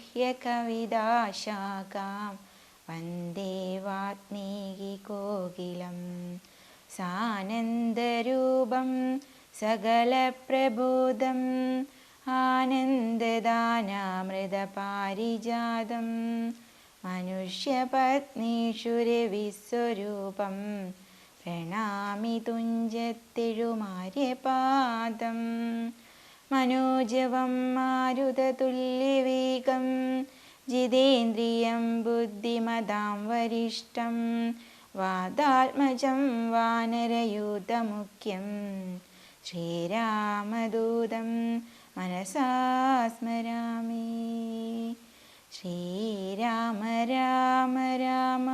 ഗുഹ്യകവിതാശാഖാം വന്ദേ വാത്മീകികോകിലം സാനന്ദരൂപം സകലപ്രബോധം ആനന്ദദാനാമൃതപാരിജാതം മനുഷ്യപത്നീഷുരവിസ്വരൂപം പ്രണാമി തുഞ്ചത്തെഴുമാര്യപാദം മനോജവം മാരുതതുല്യവേഗം ജിതേന്ദ്രിയം ബുദ്ധിമതാം വരിഷ്ഠം വാതാത്മജം വാനരയൂഥമുഖ്യം ശ്രീരാമദൂതം മനസാ സ്മരാമി. ശ്രീരാമ രാമ രാമ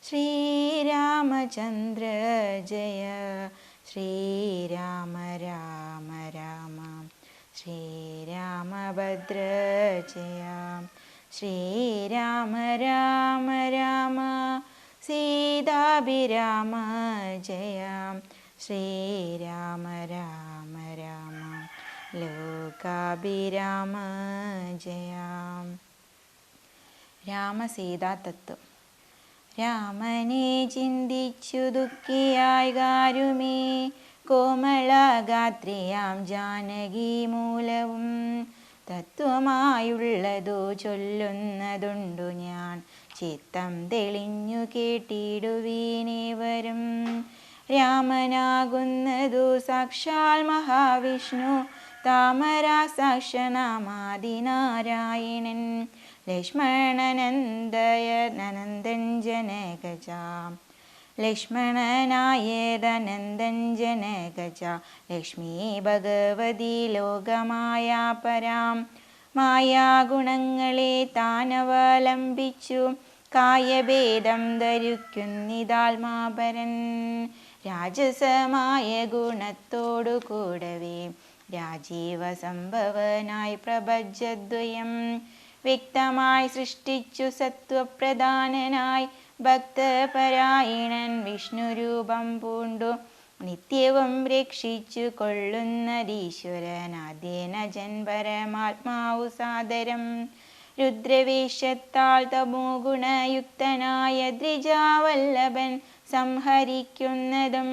ശ്രീരാമചന്ദ്ര ജയ ശ്രീരാമ രാമ രാമ ശ്രീരാമഭദ്ര ജയ ശ്രീരാമ രാമ രാമ സീതാഭിരാമ ജയ ശ്രീരാമ രാമ രാമ ലോകാഭിരാമ ജയ. രാമസീതാതത്വം. രാമനെ ചിന്തിച്ചു ദുഃഖിയായി കാരുമേ കോമളഗാത്രിയാം ജാനകി മൂലവും തത്വമായുള്ളതു ചൊല്ലുന്നതുണ്ടു ഞാൻ ചിത്തം തെളിഞ്ഞു കേട്ടിടുവീനേവരും. രാമനാകുന്നതു സാക്ഷാൽ മഹാവിഷ്ണു താമരാസാക്ഷനാമാദിനാരായണൻ ലക്ഷ്മണനന്ദൻ ജനകജ ലക്ഷ്മണനായതനന്ദൻ ജനകജ ലക്ഷ്മീ ഭഗവതി ലോകമായാ പരാം മായാഗുണങ്ങളെ താനവലംബിച്ചു കായഭേദം ധരിക്കുന്നിതാത്മാപരൻ. രാജസമായ ഗുണത്തോടു കൂടവേ രാജീവ സംഭവനായി പ്രപഞ്ചദ്വയം വ്യക്തമായി സൃഷ്ടിച്ചു സത്വപ്രധാനനായി ഭക്തപരായണൻ വിഷ്ണുരൂപം പൂണ്ടു നിത്യവും രക്ഷിച്ചു കൊള്ളുന്നതീശ്വരനാദ്യേന ജൻപരമാത്മാവു സാദരം രുദ്രവേഷത്താൽ തമോ ഗുണയുക്തനായ ദ്വിജാവല്ലഭൻ സംഹരിക്കുന്നതും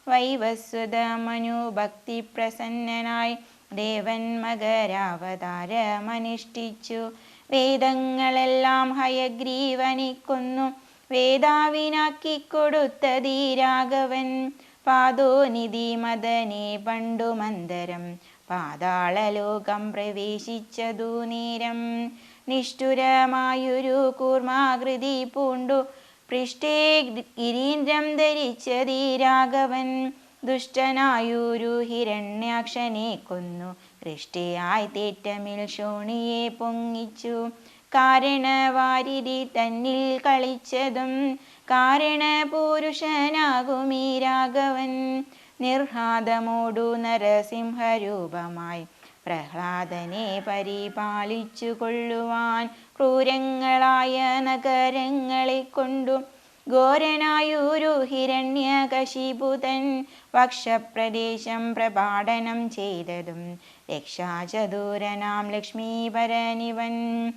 വൈവസ്വത മനുഭക്തി പ്രസന്നനായി ദേവൻ മകരാവതാരമനുഷ്ഠിച്ചു വേദങ്ങളെല്ലാം ഹയഗ്രീവനിക്കൊന്നു വേദാവിനാക്കി കൊടുത്തതീ രാഘവൻ. പാദോനിധി മദനെ പണ്ടു മന്ദരം പാതാളലോകം പ്രവേശിച്ചതു നേരം നിഷ്ഠുരമായൊരു കൂർമാകൃതി പൂണ്ടു പൃഷ്ഠേ ഗിരീന്ദ്രം ധരിച്ചതീ രാഘവൻ. ദുഷ്ടനായൊരു ഹിരണ്യാക്ഷനെ കൊന്നു ദൃഷ്ടിയായി തേറ്റമിൽ ശോണിയെ പൊങ്ങിച്ചു കാരണവാരിധി തന്നിൽ കളിച്ചതും കാരണപുരുഷനാകുമീ രാഘവൻ. നിർഹാദമോടു നരസിംഹരൂപമായി പ്രഹ്ലാദനെ പരിപാലിച്ചു കൊള്ളുവാൻ ക്രൂരങ്ങളായ നഗരങ്ങളെ കൊണ്ടു ഘോരനായൊരു ഹിരണ്യകശിപുതൻ വക്ഷപ്രദേശം പ്രപാടനം ചെയ്തതും രക്ഷാചതുരനാം ലക്ഷ്മീപരനിവൻ.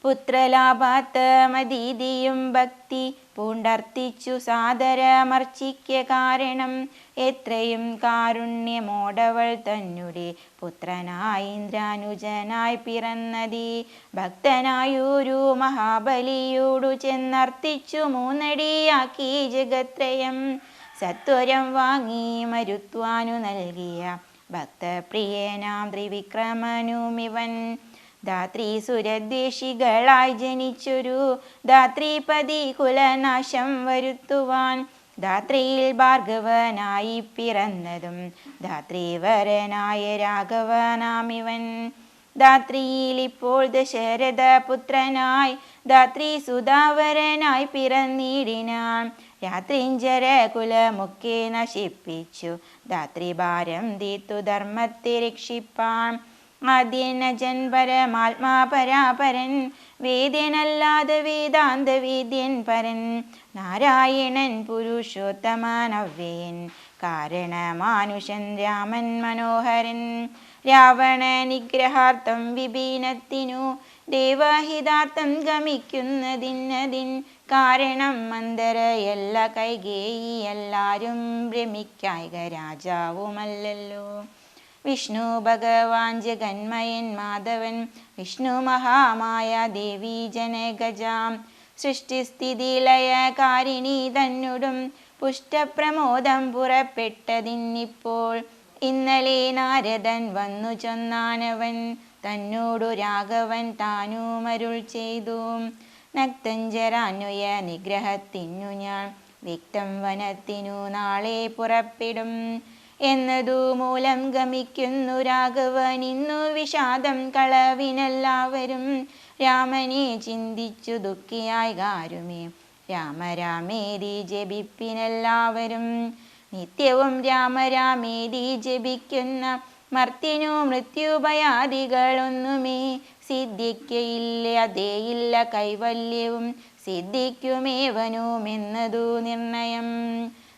പുത്രലാഭാത്തമദീതിയും ഭക്തി പൂണ്ടർത്തിച്ചു സാദരമർച്ചിക്ക കാരണം എത്രയും കാരുണ്യമോടവൾ തന്നെ പുത്രനായി ഇന്ദ്രാനുജനായി പിറന്നതി ഭക്തനായൊരു മഹാബലിയോടു ചെന്നർത്തിച്ചു മൂന്നടിയാക്കി ജഗത്രയം സത്വരം വാങ്ങി മരുത്വാനു നൽകിയ ഭക്തപ്രിയനാം ത്രിവിക്രമനുമിവൻ. ധാത്രി സുരദ്വേഷികളായി ജനിച്ചൊരു ധാത്രിപതി കുലനാശം വരുത്തുവാൻ ധാത്രിയിൽ ഭാർഗവനായി പിറന്നതും ധാത്രിവരനായ രാഘവനാമിവൻ. ധാത്രിയിൽ ഇപ്പോൾ ദശരഥ പുത്രനായി ധാത്രി സുധാവരനായി പിറന്നിടിനാൻ. രാത്രിഞ്ചര കുലമൊക്കെ നശിപ്പിച്ചു ധാത്രിഭാരം തീർത്തു ധർമ്മത്തെ രക്ഷിപ്പാൻ. ആദ്യനജൻ പരമാത്മാപരാപരൻ വേദ്യനല്ലാതെ വേദാന്ത വേദ്യൻ പരൻ നാരായണൻ പുരുഷോത്തമനവ്യയൻ കാരണമാനുഷൻ രാമൻ മനോഹരൻ. രാവണ നിഗ്രഹാർത്ഥം വിപീനത്തിനു ദേവഹിതാർത്ഥം ഗമിക്കുന്നതിന്നതിൻ കാരണം മന്ദരയല്ല കൈകേയി എല്ലാരും ഭ്രമിക്കായിക രാജാവുമല്ലല്ലോ. വിഷ്ണു ഭഗവാൻ ജഗന്മയൻ മാധവൻ വിഷ്ണു മഹാമായ ദേവി ജനഗജാം സൃഷ്ടിസ്ഥിതി ലയകാരിണി തന്നോടും പുഷ്ടപ്രമോദം പുറപ്പെട്ടതിന്നിപ്പോൾ. ഇന്നലെ നാരദൻ വന്നു ചൊന്നാനവൻ തന്നോടു രാഘവൻ താനുമരുൾ ചെയ്തു. നക്തഞ്ചരാന്വയ നിഗ്രഹത്തിനു ഞാൻ വ്യക്തം വനത്തിനു നാളെ പുറപ്പെടും എന്നതു മൂലം ഗമിക്കുന്നു രാഘവൻ ഇന്നു വിഷാദം കളവിനെല്ലാവരും. രാമനെ ചിന്തിച്ചു ദുഃഖിയായി കാരുമേ രാമ രാമേരി ജപിപ്പിനെല്ലാവരും. നിത്യവും രാമ രാമേരി ജപിക്കുന്ന മർത്യനു മൃത്യുഭയാദികളൊന്നുമേ സിദ്ധിക്കയില്ല. അതേയില്ല കൈവല്യവും സിദ്ധിക്കുമേവനുമെന്നതു നിർണയം.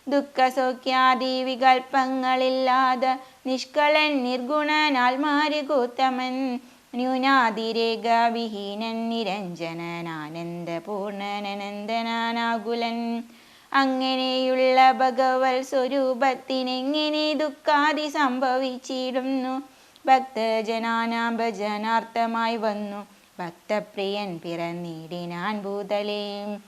ദുഃഖസൗഖ്യാദി വികൽപ്പങ്ങളില്ലാതെ നിഷ്കളൻ നിർഗുണനാൽമാരി കൂത്തമൻ ന്യൂനാതിരേഖ വിഹീനൻ നിരഞ്ജനൻ ആനന്ദപൂർണനന്ദനാകുലൻ. അങ്ങനെയുള്ള ഭഗവത് സ്വരൂപത്തിനെങ്ങനെ ദുഃഖാദി സംഭവിച്ചിടുന്നു. ഭക്തജനാനാം ഭജനാർത്ഥമായി വന്നു ഭക്തപ്രിയൻ പിറന്നിടിനാൻ ഭൂതലേ.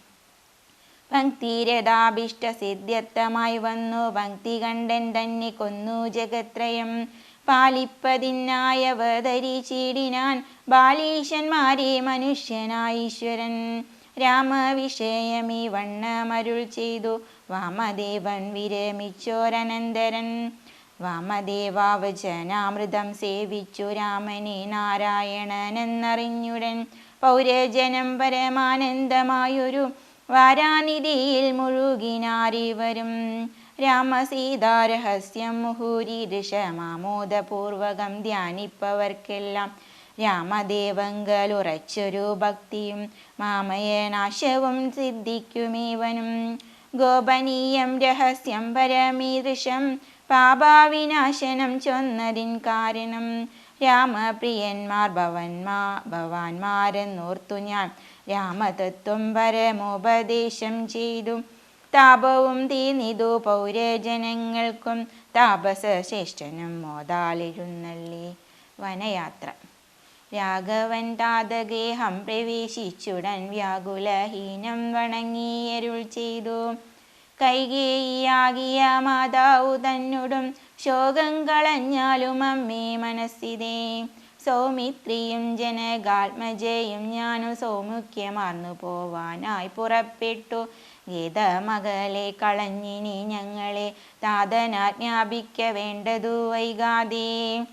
ഭക്തിരഥാഭിഷ്ട സിദ്ധ്യർത്ഥമായി വന്നു ഭക്തി കണ്ടൻ തന്നെ കൊന്നു ജഗത്രയം. പാലിപ്പതിനായി അവതരിച്ചിടിനാൻ ബാലീശന്മാരെ മനുഷ്യനായീശ്വരൻ. രാമവിഷയമീ വണ്ണമരുൾ ചെയ്തു വാമദേവൻ വിരമിച്ചോരനന്തരൻ. വാമദേവാവചനാമൃതം സേവിച്ചു രാമനെ നാരായണനെന്നറിഞ്ഞുടൻ പൗരജനം പരമാനന്ദമായൊരു വാരാനിധിയിൽ മുഴുകിനാരിവരും. രാമസീതാരഹസ്യം മുഹൂരിദൃശമാമോദപൂർവകം ധ്യാനിപ്പവർക്കെല്ലാം രാമദേവങ്കലുറച്ചൊരു ഭക്തിയും മാമയനാശവും സിദ്ധിക്കുമേവനും. ഗോപനീയം രഹസ്യം പരമീദൃശം പാപാവിനാശനം ചൊന്നതിൻ കാരണം. രാമപ്രിയന്മാർ ഭവാന്മാരെന്നോർത്തു ഞാൻ രാമതത്വം പരമോപദേശം ചെയ്തു. താപവും തീർന്നിതു പൗരജനങ്ങൾക്കും താപസശ്രേഷ്ഠനും മോദാലിരുന്നള്ളി. വനയാത്ര. രാഘവൻ താതഗേഹം പ്രവേശിച്ചുടൻ വ്യാകുലഹീനം വണങ്ങിയരുൾ ചെയ്തു. കൈകേയിയാകിയ മാതാവു തന്നോടും ശോകം കളഞ്ഞാലും അമ്മേ മനസ്സിതേ. സൗമിത്രിയും ജനകാത്മജയും ഞാനും സൗമുഖ്യമാർന്നു പോവാനായി പുറപ്പെട്ടു. ഗീതമകളെ കളഞ്ഞിനി ഞങ്ങളെ താതനാജ്ഞാപിക്ക വേണ്ടതു വൈകാതെ.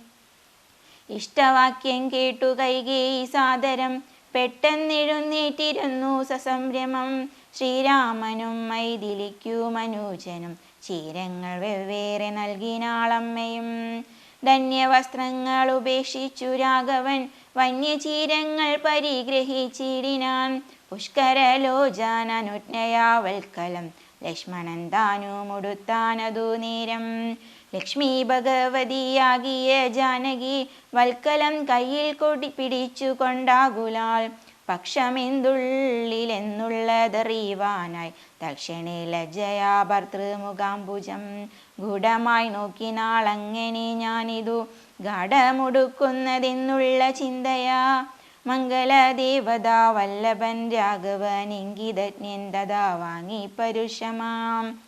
ഇഷ്ടവാക്യം കേട്ടു കൈകേയി സാദരം പെട്ടെന്നെഴുന്നേറ്റിരുന്നു സസംരമം. ശ്രീരാമനും മൈഥിലിക്കും അനുജനും ചീരങ്ങൾ വെവ്വേറെ നൽകിനാളമ്മയും. ധന്യവസ്ത്രങ്ങൾ ഉപേക്ഷിച്ചു രാഘവൻ വന്യചീരങ്ങൾ പരിഗ്രഹിച്ചിടിനാൻ. പുഷ്കരലോചാനനുജ്ഞയാവൽക്കലം ലക്ഷ്മണൻ താനുമുടുത്താനതു നേരം. ലക്ഷ്മി ഭഗവതിയാകിയ ജാനകി വൽക്കലം കയ്യിൽ പിടിച്ചു കൊണ്ടാകുലാൾ. പക്ഷമെന്തുള്ളിലെന്നുള്ളതറിയുവാനായി തക്ഷണേ ലജ്ജയാ ഭർതൃമുഖാംബുജം ഗൂഢമായി നോക്കിനാളങ്ങനെ ഞാനിതു ഗാഠമുടുക്കുന്നതെന്നുള്ള ചിന്തയാ. മംഗളദേവതാ വല്ലഭൻ രാഘവൻ ഇംഗിതജ്ഞൻ തഥാ വാങ്ങി പരുഷമാം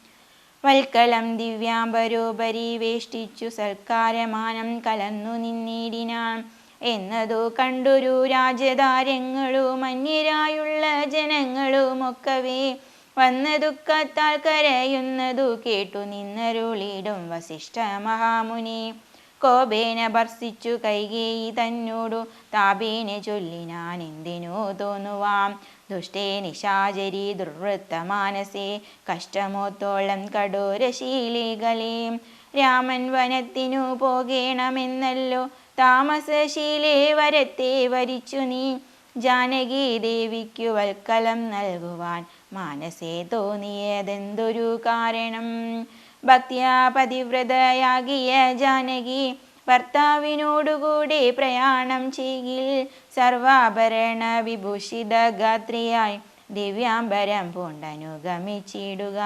വൽക്കലം ദിവ്യാംബരോപരി വേഷ്ടിച്ചു സൽക്കാരമാനം കലർന്നു നിന്നിടിനാൻ. എന്നതു കണ്ടൊരു രാജധാര്യങ്ങളും അന്യരായുള്ള ജനങ്ങളുമൊക്കവേ വന്ന ദുഃഖത്താൽ കരയുന്നതു കേട്ടു നിന്നരുളിടും വസിഷ്ഠ മഹാമുനി. കോപേന ഭർസിച്ചു കൈകേയി തന്നോടു താപേന ചൊല്ലിനാൻ എന്തിനു തോന്നുവാം. ദുഷ്ടേ നിശാചരി ദുർവൃത്തമാനസേ കഷ്ടമോത്തോളം കഠോരശീലികളെ. രാമൻ വനത്തിനു പോകേണമെന്നല്ലോ താമസശീലേ വരത്തെ വരിച്ചു നീ. ജാനകി ദേവിക്കു വൽക്കലം നൽകുവാൻ മാനസേ തോന്നിയതെന്തൊരു കാരണം. ഭക്ത്യാ പതിവ്രതയാകിയ ജാനകി ഭർത്താവിനോടുകൂടി പ്രയാണം ചെയ്യിൽ സർവാഭരണ വിഭൂഷിത ഗാത്രിയായി ദിവ്യാംബരം പൂണ്ടനുഗമിച്ചിടുക.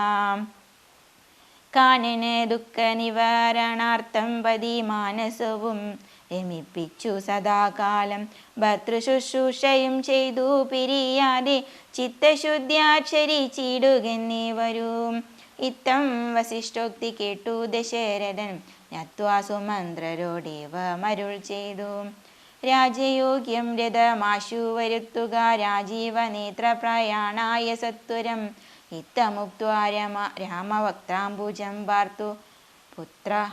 കാനന ദുഃഖ നിവാരണാർത്ഥം പതി മാനസവും രമിപ്പിച്ചു സദാകാലം ഭർതൃശുശ്രൂഷയും ചെയ്തു പിരിയാതെ ചിത്തശുദ്ധ്യാചരിച്ചിടുകെന്നേ വരും. ഇത്തം വസിഷ്ഠോക്തി കേട്ടു ദശരഥൻ ജ്ഞാത്വാ സുമന്ത്രരോടേവ മരുൾ ചെയ്തു. രാജയോഗ്യം രഥമാശു വരുത്തുക രാജീവ നേത്ര പ്രയാണായ സത്വരം. ഇത്തമുക്ത്വാ രാമവക്ത്രാംബുജം പാർത്തു പുത്ര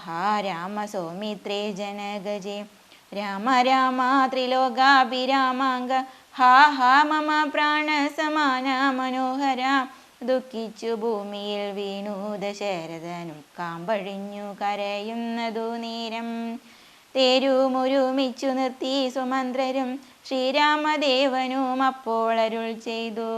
രാമ സൗമിത്രേ ജനഗജേ. രാമ രാമ ത്രിലോകാഭിരാമാങ്ക ഹാ ഹാ മമ പ്രാണ സമാന മനോഹര. ദുഃഖിച്ചു ഭൂമിയിൽ വീണു ദശരഥനും കാമ്പഴിഞ്ഞു കരയുന്നതു നേരം. തേരുമൊരുമിച്ചു നിർത്തി സുമന്ത്രരും ശ്രീരാമദേവനും അപ്പോൾ അരുൾ ചെയ്തു.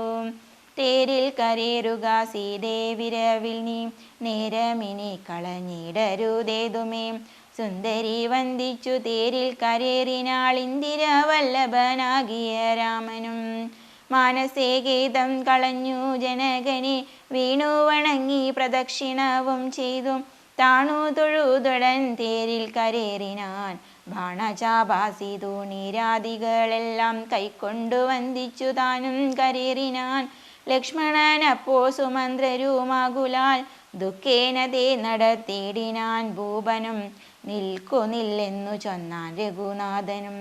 തേരിൽ കരേറുക സീതേ വിരവിൽ നീ നേരമിനി കളഞ്ഞിടരുതേതുമേ. സുന്ദരി വന്ദിച്ചു തേരിൽ കരേറിനാൾ ഇന്ദിര വല്ലഭനാകിയ രാമനും. മാനസേ ഗീതം കളഞ്ഞു ജനകനെ വീണു വണങ്ങി പ്രദക്ഷിണവും ചെയ്തു. താണു തൊഴുതൊടൻ തേരിൽ കരേറിനാൻ ബാണചാപാസി തൂണീരാദികളെല്ലാം കൈക്കൊണ്ടു വന്ദിച്ചു താനും കരേറിനാൻ. ലക്ഷ്മണൻ അപ്പോൾ സുമന്ത്രരുമാകുലാൽ ദുഃഖേന തേ നടത്തിയിടിനാൻ ഭൂപനും. നിൽക്കുന്നില്ലെന്നു ചൊന്നാൻ രഘുനാഥനും.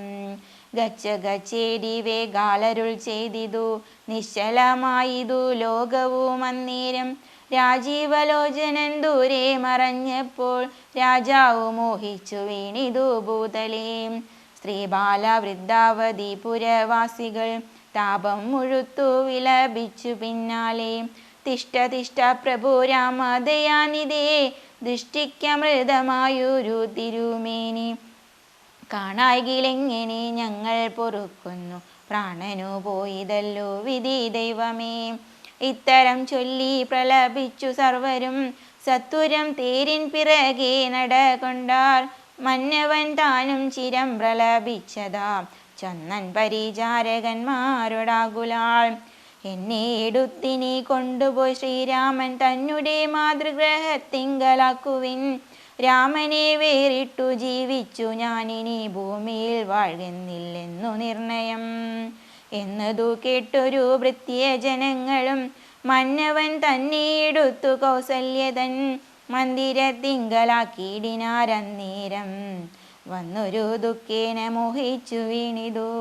ഗച്ഛ ഗച്ഛേടി വേഗാലരുൾ ചെയ്തിതു നിശ്ചലമായിതു ലോകവും അന്നേരം. രാജീവലോചനൻ ദൂരെ മറഞ്ഞപ്പോൾ രാജാവു മോഹിച്ചു വീണിതു ഭൂതലേ. സ്ത്രീ ബാല വൃദ്ധാവധി പുരവാസികൾ താപം മുഴുത്തു വിലപിച്ചു പിന്നാലെ. തിഷ്ട തിഷ്ട പ്രഭു രാമ ദയാനിധേ ദൃഷ്ടിക്കമൃതമായൊരു തിരുമേനി. കാണായിലെങ്ങനെ ഞങ്ങൾ പൊറുക്കുന്നു പ്രാണനു പോയിതല്ലോ വിധി ദൈവമേ. ഇത്തരം ചൊല്ലി പ്രലപിച്ചു സർവരും സത്വരം തേരിൻ പിറകെ നടകൊണ്ടാർ. മന്നവൻ താനും ചിരം പ്രലപിച്ചതാ ചൊന്നൻ പരിചാരകന്മാരോടാകുലാൾ. എന്നെ എടുത്തിനി കൊണ്ടുപോയി ശ്രീരാമൻ തന്നെ മാതൃഗ്രഹത്തിങ്കലാക്കുവിൻ. രാമനെ വേറിട്ടു ജീവിച്ചു ഞാനിനി ഭൂമിയിൽ വാഴുന്നില്ലെന്നു നിർണയം എന്നതു കേട്ടൊരു ഭൃത്യജനങ്ങളും മന്നവൻ തന്നെ എടുത്തു കൗസല്യതൻ മന്ദിരത്തിങ്കലാക്കിയിടിനാരന്നേരം. വന്നൊരു ദുഃഖേന മോഹിച്ചു വീണിതു.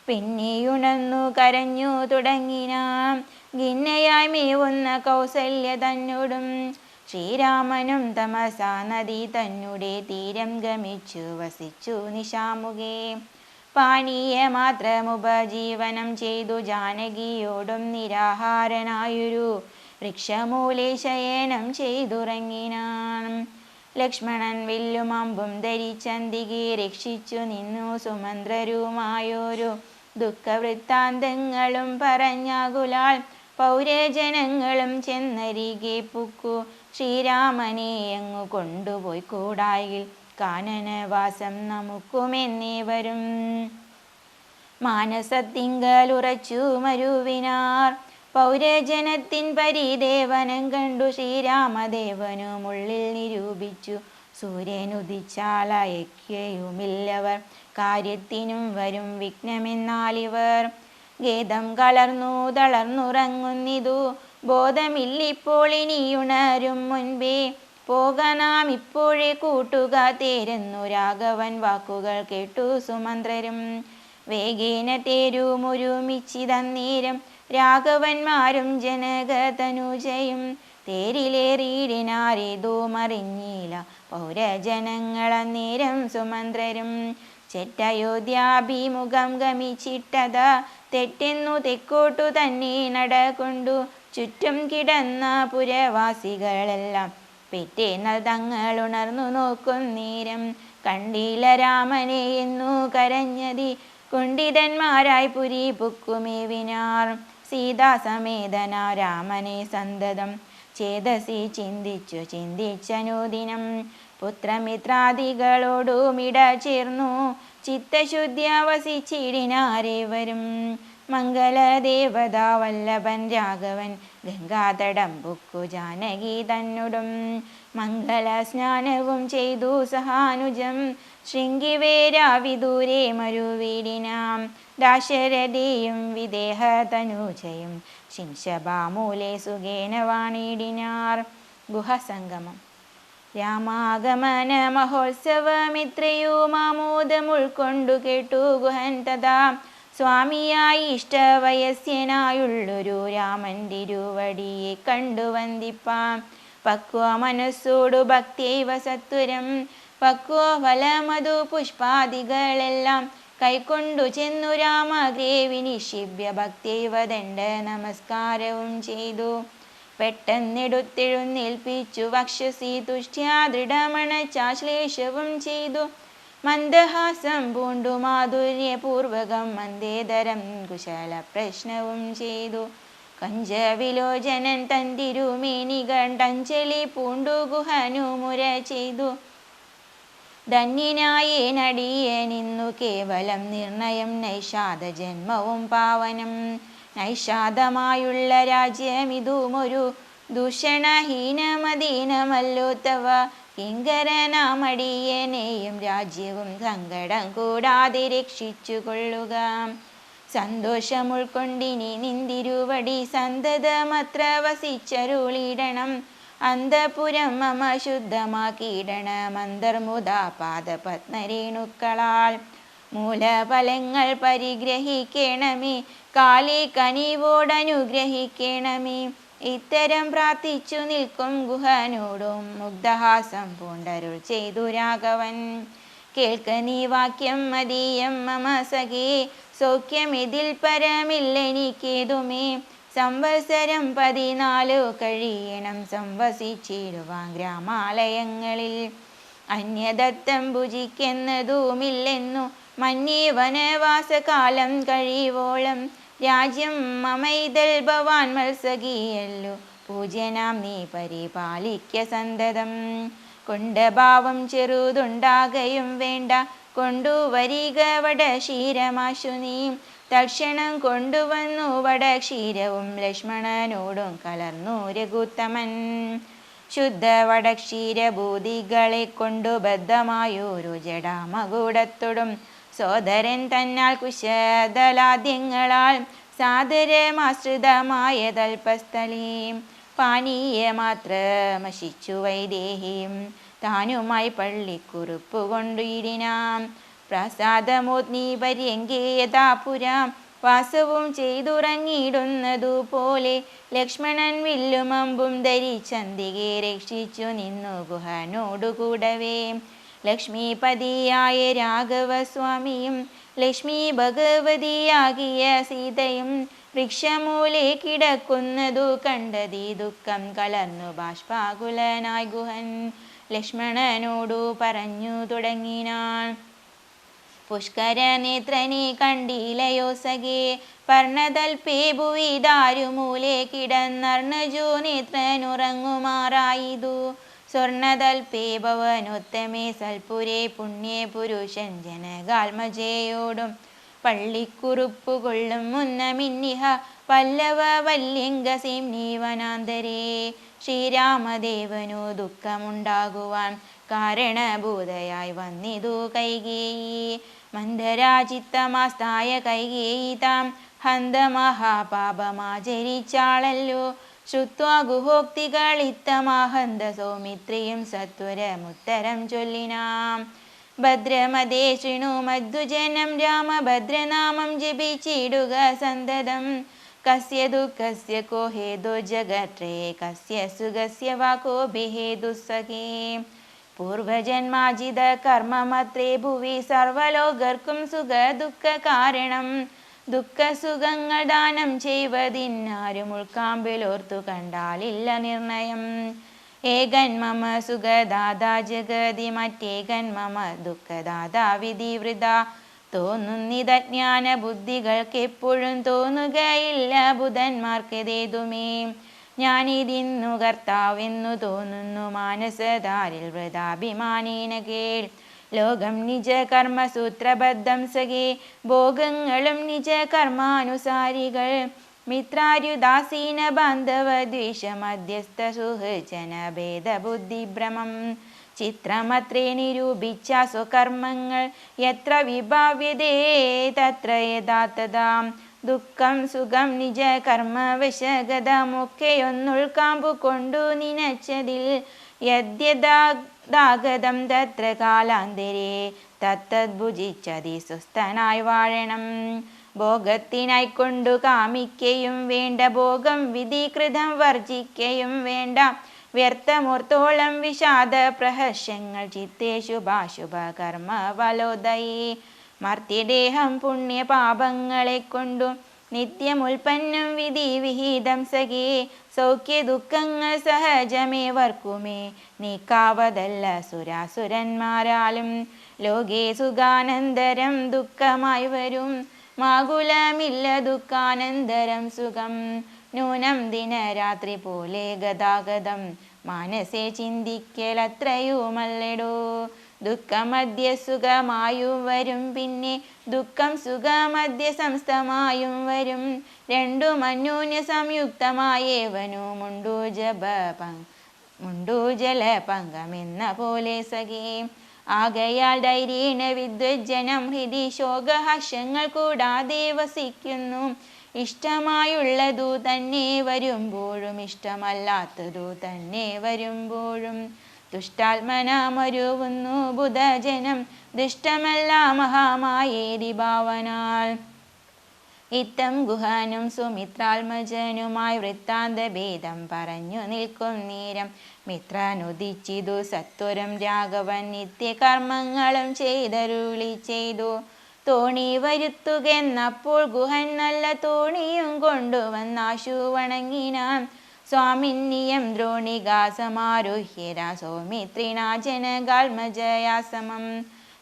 പിന്നെയുണർന്നു കരഞ്ഞു തുടങ്ങിനാം ഖിന്നയായി മേവുന്ന കൗസല്യ തന്നോടും. ശ്രീരാമനും തമസാ നദി തന്നെ തീരം ഗമിച്ചു വസിച്ചു നിശാമുഖേ. പാനീയ മാത്രമുപജീവനം ചെയ്തു ജാനകിയോടും നിരാഹാരനായൊരു വൃക്ഷമൂലേ ശയനം ചെയ്തുറങ്ങിനാൻ. ലക്ഷ്മണൻ വില്ലും അമ്പും ധരിച്ചന്തികെ രക്ഷിച്ചു നിന്നു സുമന്ത്രരുമായൊരു ദുഃഖവൃത്താന്തങ്ങളും പറഞ്ഞാകുലാൽ. പൗരജനങ്ങളും ചെന്നരികെ പുക്കു ശ്രീരാമനെ അങ്ങു കൊണ്ടുപോയി കൂടായിൽ കാനനവാസം നമുക്കുമെന്നേവരും. മാനസത്തിങ്കലുറച്ചു മരുവിനാർ പൗരജനത്തിൻ പരിദേവനം കണ്ടു. ശ്രീരാമദേവനുമുള്ളിൽ നിരൂപിച്ചു സൂര്യനുദിച്ചാൽ അയക്കുകയുമില്ലവർ കാര്യത്തിനും വരും വിഘ്നമെന്നാലിവർ. ഖേദം കലർന്നു തളർന്നുറങ്ങുന്നിതു ബോധമില്ലിപ്പോൾ ഇനിയുണരും മുൻപേ. പോക നാം ഇപ്പോഴേ കൂട്ടുക തേരെന്നു രാഘവൻ വാക്കുകൾ കേട്ടു സുമന്ത്രരും. വേഗേന തേരുമൊരുമിച്ചിതന്നേരം രാഘവന്മാരും ജനകതനുജയും. തേരിലേറിയിടിനാരേതോ മറിഞ്ഞില്ല പൗരജനങ്ങളന്നേരം സുമന്ത്രരും. ചെറ്റയോധ്യാഭിമുഖം ഗമിച്ചിട്ടത തെറ്റെന്നു തെക്കോട്ടു തന്നെ നടകൊണ്ടു. ചുറ്റും കിടന്ന പുരവാസികളെല്ലാം പെറ്റേന്നാൽ തങ്ങൾ ഉണർന്നു നോക്കുന്നേരം. കണ്ടില്ല രാമനെ എന്നു കരഞ്ഞതി കുണ്ഠിതന്മാരായി പുരി പുക്കുമേവിനാർ. സീതാസമേതന രാമനെ സന്തതം ചേതസി ചിന്തിച്ചനുദിനം പുത്രമിത്രാദികളോടുമിട ചേർന്നു ചിത്തശുദ്ധ്യ വസിച്ചിടിനാരേവരും. മംഗളദേവതാ വല്ലഭൻ രാഘവൻ ഗംഗാതടം പുക്കു ജാനകി തന്നോടും മംഗളസ്നാനവും ചെയ്തു സഹാനുജം ശൃംഗിവേരാവിദൂരെ മരുവീടിനാം. ദാശരഥിയും വിദേഹ തനൂജയും ശിംശഭാമൂലെ സുഖേന വാണിടിനാർ. ഗുഹസംഗമം. രാമാഗമന മഹോത്സവമിത്രയും ആമോദം ഉൾക്കൊണ്ടു കേട്ടു ഗുഹൻ തഥാ. സ്വാമിയായി ഇഷ്ടവയസ്യനായുള്ളൊരു രാമൻ തിരുവടിയെ കണ്ടു വന്ദിപ്പാം. പക്വ മനസ്സോടു ഭക്തിയൈവ സത്വരം പക്വ ഫലമധു പുഷ്പാദികളെല്ലാം കൈക്കൊണ്ടു ചെന്നു രാമഗ്രേവി നിക്ഷിപ്യ ഭക്തിയൈവ ദണ്ഡ നമസ്കാരവും ചെയ്തു. പെട്ടെന്നെടുത്തെഴുന്നേൽപ്പിച്ചു വക്ഷസി തുഷ്ട്യാ ദൃഢമണച്ചാശ്ലേഷവും ചെയ്തു. മന്ദഹാസം പൂണ്ടു മാധുര്യപൂർവകം മന്ദേതരം കുശല പ്രശ്നവും ചെയ്തു. കഞ്ചവിലോചനൻ തൻ തിരുമേനി കണ്ടഞ്ജലി പൂണ്ടു ഗുഹനു മുര ചെയ്തു. ധന്യനായേനടിയനിന്നു കേവലം നിർണയം നൈഷാദ ജന്മവും പാവനം. നൈഷാദമായുള്ള രാജ്യമിതുമൊരു ദൂഷണഹീനമദീനമല്ലോ തവ. കിങ്കരനാമടിയനെയും രാജ്യവും സങ്കടം കൂടാതെ രക്ഷിച്ചു കൊള്ളുക. സന്തോഷം ഉൾക്കൊണ്ടിനി നിന്തിരുവടി സന്തതമത്ര വസിച്ചരുളിടണം. അന്തപുരം മമ ശുദ്ധമാക്കിയിടണം അന്തർമുദാ പാദപത്മരേണുക്കളാൽ. മൂലഫലങ്ങൾ പരിഗ്രഹിക്കണമേ കാലേ കനിവോടനുഗ്രഹിക്കണമേ. ഇത്തരം പ്രാർത്ഥിച്ചു നിൽക്കും ഗുഹനോടും മുഗ്ധഹാസം പൂണ്ടരുൾ ചെയ്തു രാഘവൻ. കേൾക്ക നീ വാക്യം മതീയം മമ സഖേ സൗഖ്യമിതിൽ പരമില്ലെനിക്കേതുമേ. സംവത്സരം 14 കഴിയണം സംവസിച്ചിടുവാൻ ഗ്രാമാലയങ്ങളിൽ. അന്യദത്തം ഭുജിക്കുന്നതുമില്ലെന്നു മന്യേ വനവാസകാലം കഴിവോളം. രാജ്യം മമൈതൽ ഭവാൻ മത്സഖിയല്ലോ പൂജ്യനാം നീ പരിപാലിക്ക സന്തതം. കൊണ്ടഭാവം ചെറുതുണ്ടാകയും വേണ്ട കൊണ്ടുവരിക വടക്ഷീരമാശു നീ. തൽക്ഷണം കൊണ്ടുവന്നു വടക്ഷീരവും ലക്ഷ്മണനോടും കലർന്നു രഘുത്തമൻ. ശുദ്ധ വടക്ഷീരഭൂതികളെ കൊണ്ടു ബദ്ധമായൊരു ജടാമകുടത്തോടും സോദരൻ തന്നാൽ കുശദലാദ്യങ്ങളാൽ സാദരമാശ്രിതമായ തൽപസ്ഥലീം. പാനീയമാത്രമശിച്ചു വൈദേഹിയും താനുമായി പള്ളിക്കുറുപ്പു കൊണ്ടിടിനാം. പ്രസാദമോത്നി പര്യങ്കേ യഥാപുരാം വാസവും ചെയ്തുറങ്ങിയിടുന്നതുപോലെ. ലക്ഷ്മണൻ വില്ലുമമ്പും ധരിച്ചന്തികെ രക്ഷിച്ചു നിന്നു ഗുഹനോടുകൂടവേ. ലക്ഷ്മീപതിയായ രാഘവസ്വാമിയും ലക്ഷ്മി ഭഗവതിയാകിയ സീതയും വൃക്ഷമൂലെ കിടക്കുന്നതു കണ്ടതി ദുഃഖം കലർന്നു ബാഷ്പാകുലനായി ഗുഹൻ ലക്ഷ്മണനോടു പറഞ്ഞു തുടങ്ങിനാൻ. പുഷ്കരനേത്രനെ കണ്ടിലയോ സഖേ പർണതൽപേ ഭുവി ദാരുമൂലെ കിടന്നർണജോ നേത്രനുറങ്ങുമാറായിതു. സ്വർണതൽപേ ഭവനോത്തമേ സൽപുരേ പുണ്യേ പുരുഷൻ ജനകാൽമജയോടും പള്ളിക്കുറുപ്പു കൊള്ളും മുന്നമിന്നിഹ പല്ലവ വല്യംഗസേംനി വനാന്തരേ. ശ്രീരാമദേവനു ദുഃഖമുണ്ടാകുവാൻ കാരണഭൂതയായി വന്നിതു കൈകേയി. മന്ദരാചിത്തമാസ്തായ കൈകേയി താം ഹന്തമഹാപാപമാചരിച്ചാളല്ലോ. ശ്രുത്വാ ഗുഹോക്തികളിത്തമാഹന്ത സൗമിത്രിയും സത്വരമുത്തരം ചൊല്ലിനാം. ഭദ്രമതേ ശൃണു മധ്വജനം രാമഭദ്രനാമം ജപിച്ചിടുക സന്തതം. കസ്യ ദുഃഖസ്യ കോ ഹേതു ജഗത്രേ കസ്യ സുഖസ്യ വാ കോപി ഹേതുസ്സഖേ. പൂർവജന്മാജിത കർമ്മമത്രേ ഭുവി സർവലോകർക്കും സുഖ ദുഃഖ കാരണം. ദുഃഖസുഖങ്ങൾ ദാനം ചെയ്വതിന്നാരും ഉൾക്കാമ്പിലോർത്തു കണ്ടാലില്ല നിർണയം. ഏകൻ മമ സുഖദാതാ ജഗതി മറ്റേകൻ മമ ദുഃഖദാതാ വിധിവൃത. തോന്നുന്നിതജ്ഞാന ബുദ്ധികൾക്ക് എപ്പോഴും തോന്നുകയില്ല ബുധന്മാർക്കതേതുമേ. ഞാനിതിന്നു കർത്താവെന്നു തോന്നുന്നു മാനസധാരിൽ വൃതാഭിമാനേന കേൾ. ലോകം നിജ കർമ്മസൂത്രബദ്ധം സഖേ, ഭോഗങ്ങളും നിജ കർമാനുസാരികൾ. മിത്രാര്യുദാസീന ബാന്ധവ ദ്വേഷ മധ്യസ്ഥ സുഹൃജന ഭേദബുദ്ധിഭ്രമം. ചിത്രമത്രേ നിരൂപിച്ച സ്വകർമ്മങ്ങൾ യത്ര വിഭാവ്യതേ തത്ര യഥാർത്ഥതാം. ദുഃഖം സുഖം നിജ കർമ്മവശഗതമൊക്കെയൊന്നുൾക്കാമ്പു കൊണ്ടു നിനച്ചതിൽ യദ്യദാഗതം തത്ര കാലാന്തരേ തത്തദ്ഭുജിച്ചതി സ്വസ്ഥനായി വാഴണം. ഭോഗത്തിനായിക്കൊണ്ടു കാമിക്കയും വേണ്ട, ഭോഗം വിധികൃതം വർജിക്കയും വേണ്ട. വ്യർത്ഥമോർത്തോളം വിഷാദ പ്രഹർഷങ്ങൾ ചിത്തേ ശുഭാശുഭ കർമ്മ ഫലോദയേ. മർത്യദേഹം പുണ്യപാപങ്ങളെ കൊണ്ടു നിത്യമുൽപ്പന്നം വിധി വിഹിതം സഖേ. സൗഖ്യ ദുഃഖങ്ങൾ സഹജമേവർക്കുമേ നീക്കാവതല്ല സുരാസുരന്മാരാലും. ലോകേ സുഖാനന്തരം ദുഃഖമായി വരും, മാകുലമില്ല ദുഃഖാനന്തരം സുഖം. നൂനം ദിനരാത്രി പോലെ ഗതാഗതം, മാനസേ ചിന്തിക്കലത്രയുമല്ലെടോ. ദുഃഖമധ്യ സുഖമായും വരും, പിന്നെ ദുഃഖം സുഖമധ്യ സംസ്ഥമായും വരും. രണ്ടും അന്യോന്യ സംയുക്തമായേവനു മുണ്ടു ജലപങ്കമെന്ന പോലെ സഖേ. ആകയാൽ ധൈര്യേണ വിദ്വജ്ജനം ഹൃദി ശോകഹർഷങ്ങൾ കൂടാതെ വസിക്കുന്നു. ഇഷ്ടമായുള്ളതു തന്നെ വരുമ്പോഴും ഇഷ്ടമല്ലാത്തതു തന്നെ വരുമ്പോഴും ദുഷ്ടാത്മനമരുവുന്നു ബുധജനം. ദുഷ്ടമല്ല മഹാമായേരി ഭാവനാൽ. ഇത്തം ഗുഹനും സുമിത്രാത്മജനുമായി വൃത്താന്തഭേദം പറഞ്ഞു നിൽക്കും നേരം മിത്രനുദിച്ചിതു സത്വരം രാഘവൻ നിത്യകർമ്മങ്ങളും ചെയ്തരുളി ചെയ്തു. തോണി വരുത്തുകെന്നപ്പോൾ ഗുഹൻ നല്ല തോണിയും കൊണ്ടുവന്നാശു വണങ്ങിനാൻ. സ്വാമിന്നിയം ദ്രോണികാ സമാരുഹ്യരാ സൗമിത്രിണാ ജനകാത്മജയാസമം.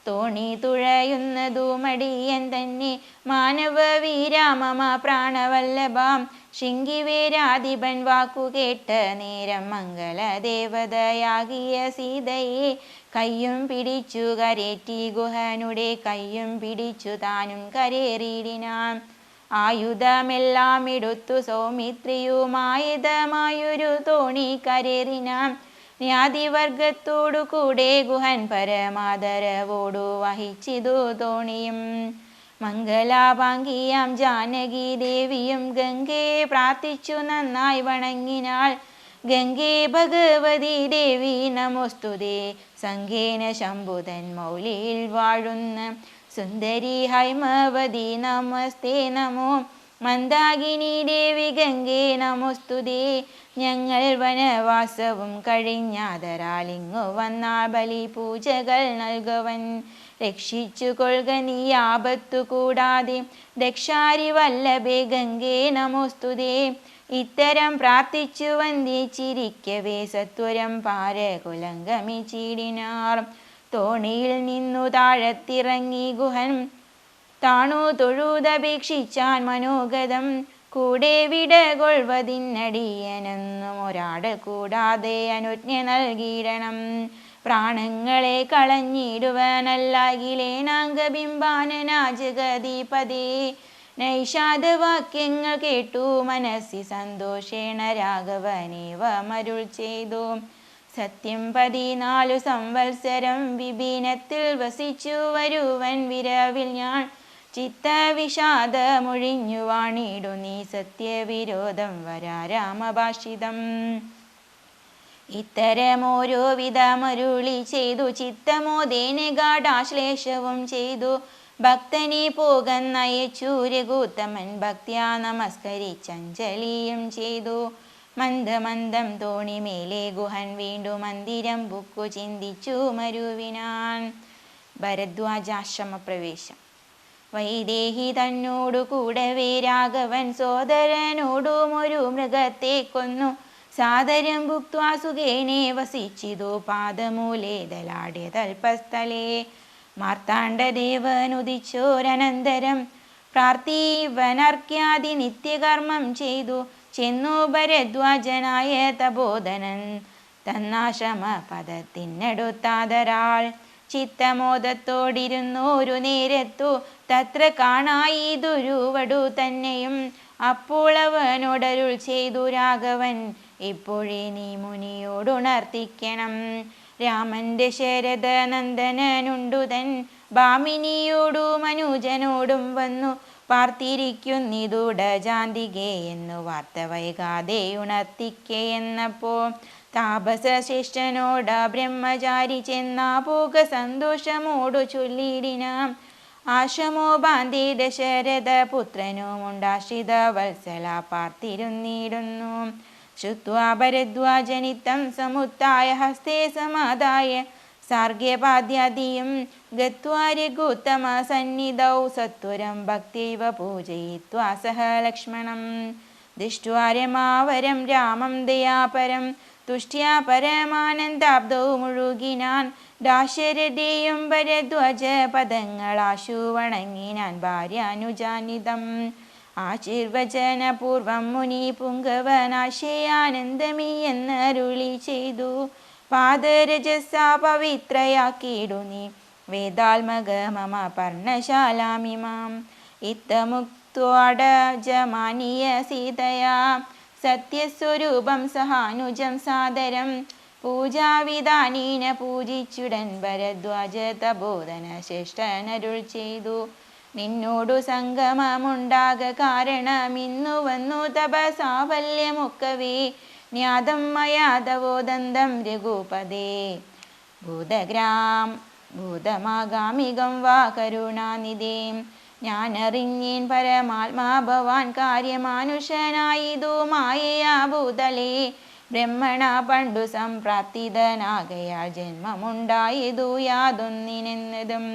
തോണി തുഴയുന്നതു മടിയൻ തന്നെ മാനവ വീരാമമ പ്രാണവല്ലഭാം. ശൃംഗിവേരാധിപൻ വാക്കു കേട്ട നേരം മംഗളദേവതയാകിയ സീതയെ കയ്യും പിടിച്ചു കരേറ്റി ഗുഹനുടെ കയ്യും പിടിച്ചു താനും കരേറിയിടിനാൻ. ആയുധമെല്ലാം എടുത്തു സൗമിത്രിയുമായുധമായൊരു തോണി കരേറിനാൻ. ജ്ഞാതിവർഗത്തോടു കൂടെ ഗുഹൻ പരമാദരവോടു വഹിച്ചിതു തോണിയും. മംഗലാഭാംഗിയാം ജാനകി ദേവിയും ഗംഗയെ പ്രാർത്ഥിച്ചു നന്നായി വണങ്ങിനാൾ. ഗംഗേ ഭഗവതി ദേവി നമോസ്തുതേ, സംഘേന ശംഭുതൻ മൗലിയിൽ വാഴുന്ന സുന്ദരി ഹൈമവതി നമസ്തേ നമോ. മന്ദാകിനി ദേവി ഗംഗേ നമോസ്തുതേ. ഞങ്ങൾ വനവാസവും കഴിഞ്ഞാദരാലിങ്ങു വന്നാൽ ബലി പൂജകൾ നൽകുവൻ. രക്ഷിച്ചു കൊള്ളുക നീ ആപത്തു കൂടാതെ, ദക്ഷാരി വല്ലഭേ ഗംഗേ നമോസ്തുതേ. ഇത്തരം പ്രാർത്ഥിച്ചു വന്ദിച്ചിരിക്കവേ സത്വരം പാരകുലംഗമിച്ചിടിനാർ. തോണിയിൽ നിന്നു താഴത്തിറങ്ങി ഗുഹൻ താണു തൊഴുതപേക്ഷിച്ചാൻ മനോഗതം. കൂടെ വിടകൊള്ളുവതിനടിയനെന്നും ഒരാട് കൂടാതെ അനുജ്ഞ നൽകിയിടണം. പ്രാണങ്ങളെ കളഞ്ഞിടുവാനല്ലാകിലേനാംഗബിംബാനനാ ജഗദീപദേ. നൈഷാദവാക്യങ്ങൾ കേട്ടു മനസ്സി സന്തോഷേണ രാഘവനേവ മരുൾ ചെയ്തു. സത്യം 14 സംവത്സരം വിപിനത്തിൽ വസിച്ചു വരുവൻ വിരവിൽ ഞാൻ. ചിത്തവിഷാദമൊഴിഞ്ഞു വാണിടു നീ സത്യവിരോധം വരാ രാമഭാഷിതം. ഇത്തരമോരോ വിധമരുളി ചെയ്തു ചിത്തമോദേന ഗാഢാശ്ലേഷവും ചെയ്തു. ഭക്തനെ പോകന്നയച്ചു രഘുത്തമൻ ഭക്ത്യാ നമസ്കരിച്ചഞ്ജലിയും ചെയ്തു. മന്ദമന്ദം തോണിമേലെ ഗുഹൻ വീണ്ടും മന്ദിരം ബുക്കു ചിന്തിച്ചു മരുവിനാൻ. ഭരദ്വാജാശ്രമപ്രവേശം. വൈദേഹി തന്നോടു കൂടവേ രാഘവൻ സോദരനോടും ഒരു മൃഗത്തെ കൊന്നു. സാദരം ഭുക്ത്വാ സുഖേനെ വസിച്ചിതു പാദമൂലേ ദലാഢ്യ തൽപസ്ഥലേ. മാർത്താണ്ഡദേവനുദിച്ചോരനന്തരം പ്രാർത്ഥിവനർക്യാദി നിത്യകർമ്മം ചെയ്തു. ചെന്നു ഭരദ്വാജനായ തപോധനൻ തന്നാശ്രമ പദത്തിനടുത്താതരാൾ ചിത്തമോദത്തോടിരുന്നോരു നേരത്തു തത്ര കാണായിതൊരു വടു തന്നെയും. അപ്പോൾ അവനോടരുൾ ചെയ്തു രാഘവൻ, ഇപ്പോഴേ നീ മുനിയോടുണർത്തിക്കണം. രാമന്റെ ശരദ നന്ദനുണ്ടുതൻ ഭാമിനിയോടും അനുജനോടും വന്നു പാർത്തിരിക്കുന്നിതുടജാന്തികെ എന്നു വാർത്ത വൈകാതെ ഉണർത്തിക്കെ എന്നപ്പോ താപസശ്രേഷ്ഠനോട ബ്രഹ്മചാരി ചെന്നാ പോക സന്തോഷമോടു ചൊല്ലിടിനാം. ആശ്രമോ ബാന്ധി ദശരഥ പുത്രനുമുണ്ടാശ്രിത വത്സല പാർത്തിരുന്നിടുന്നു. ശ്രുത്വാ ഭരദ്വാജനിത്തം സമുത്തായ ഹസ്തേ സമാദായ സാർഗ്യപാദ്യാദിയും ഗത്വാ രഘുത്തമ സന്നിധൗ സത്വരം ഭക്തിവ പൂജയിത്വാ സഹ ലക്ഷ്മണം. ദൃഷ്ട്വാ രമാവരം രാമം ദയാപരം തുഷ്ട്യാ പരമാനന്ദാബ്ദൗ മുഴുകിനാൻ. ദാശരഥിയും ഭരദ്വാജ പദങ്ങളാശു വണങ്ങിനാൻ ഭാര്യാനുജാനിതം. ആശീർവചനപൂർവം മുനി പുങ്കവനാശയാനന്ദമീ എന്നരുളി ചെയ്തു. പാദരജസാ പവിത്രയാക്കിയിടു നീ വേദാത്മക മമ പർണശാലാമിമാം. ഇത്തമുക്ത്വാടജമാനീയ സീതയാ സത്യസ്വരൂപം സഹാനുജം സാദരം. പൂജാവിധാനീന പൂജിച്ചുടൻ ഭരദ്വാജ തപോധന ശ്രേഷ്ഠനരുൾ ചെയ്തു. നിന്നോടു സംഗമമുണ്ടാക കാരണമിന്നു വന്നു തപസാഫല്യമൊക്കവേ ജ്ഞാതം മയാതവോദന്തം രഘുപദേ. ഭൂതമാഗാമികം വാ കരുണാനിധേ. ഞാനറിഞ്ഞേൻ പരമാത്മാ ഭവാൻ കാര്യമാനുഷനായിതു മായയാ ഭൂതലേ. ബ്രഹ്മണ പണ്ടു സംപ്രാപ്തിതനാകയാൽ ജന്മമുണ്ടായതു യാതൊന്നിനെന്നതും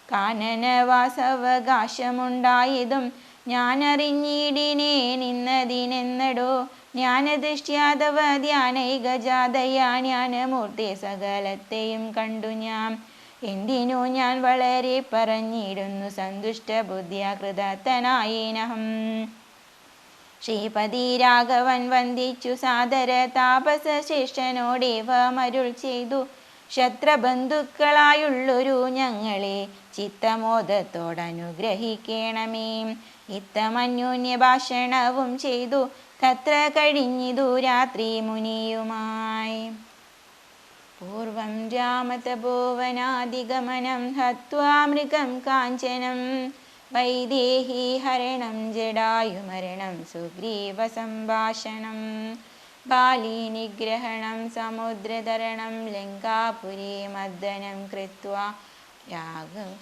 കാനനവാസവകാശമുണ്ടായതും ഞാനറിഞ്ഞിടിനേ നിന്നതിനെന്നടോ. ജ്ഞാനദൃഷ്ട്യാതവ ധ്യാനൈകജാതയാ ജ്ഞാനമൂർത്തി സകലത്തെയും കണ്ടു ഞാൻ. എന്തിനു ഞാൻ വളരെ പറഞ്ഞിടുന്നു സന്തുഷ്ട ബുദ്ധിയ കൃതത്തനായേനഹം. ശ്രീപതി രാഘവൻ വന്ദിച്ചു സാദര താപസ ശ്രേഷ്ഠനോടേവമരുൾ ചെയ്തു. ശത്രബന്ധുക്കളായുള്ളൊരു ഞങ്ങളെ ചിത്തമോദത്തോടനുഗ്രഹിക്കണമേ. ഇത്തമന്യോന്യ ഭാഷണവും ചെയ്തു തത്ര കഴിഞ്ഞിതു രാത്രി മുനിയുമായി. പൂർവം രാമതപോവനാദിഗമനം ഹത്വാ മൃഗം കാഞ്ചനം വൈദേഹി ഹരണം ജടായുമരണം സുഗ്രീവ സംഭാഷണം ബാലി നിഗ്രഹണം സമുദ്രതരണം ലങ്കാപുരി മർദ്ദനം കൃത്വാ രാഘം